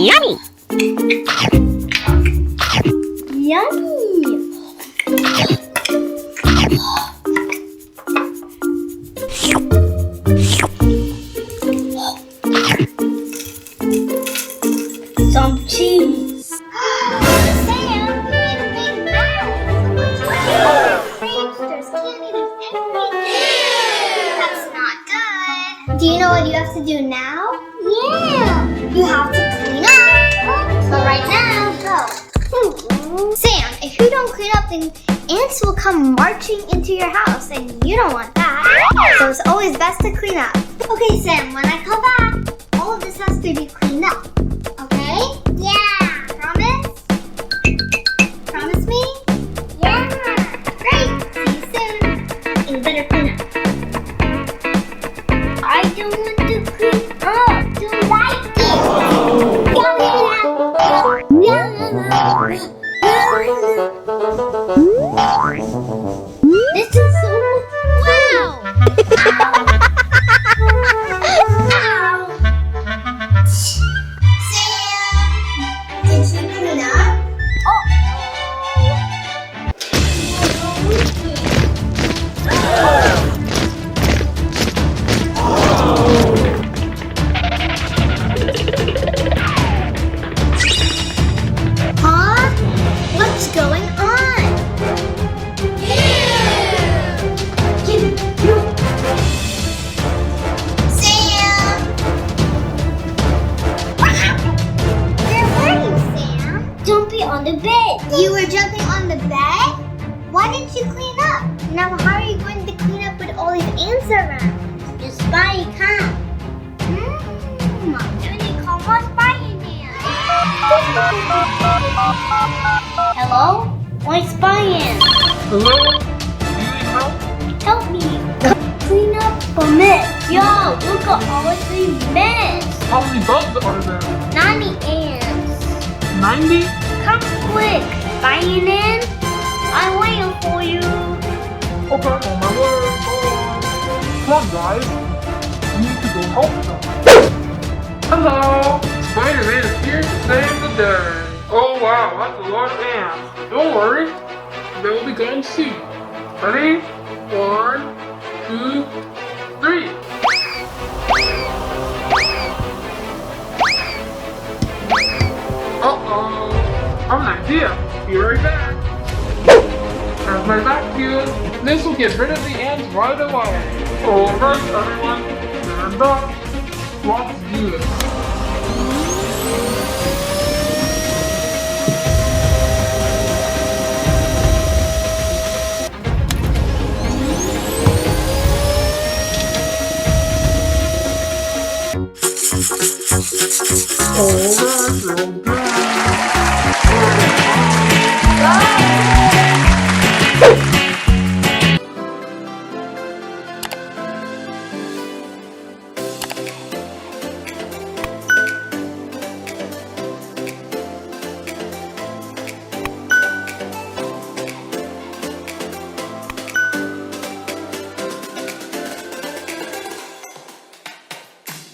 Yummy! Yummy! Some cheese. Sam, you made a big mess. There's candy with everything. That's not good. Do you know what you have to do now? Yeah. You have to clean up. So right now, go. Sam, if you don't clean up, then ants will come marching into your house, and you don't want that. So it's always best to clean up. Okay, Sam, when I come back, all of this has to be cleaned up. Okay? Yeah. Promise? Promise me? Yeah. Great. See you soon. You better clean up. I don't want to clean up. You like it. This is so wow. Sam, did you clean up? Huh? What's going on? Sam! Where were you, Sam? Jumping on the bed. You were jumping on the bed? Why didn't you clean up? Now how are you going to clean up with all these ants around? Your spy can't. Dude, call my Spiderman. Hello? My spy ant. Hello? Do you need help? Help me. Clean up a mess. Yo, look at all of these mess. How many bugs are there? 90 ants. 90? Come quick, Spiderman. I'm waiting for you. Okay, on my way. Come on, guys. We need to go help them. Hello! Spider-Man is here to save the day. Oh wow, that's a lot of ants. Don't worry, they will be gone soon. Ready? 1, 2, 3. Uh-oh. I have an idea. Be right back. There's my vacuum. This will get rid of the ants right away. Alright, everyone. Stand up. Let's do this.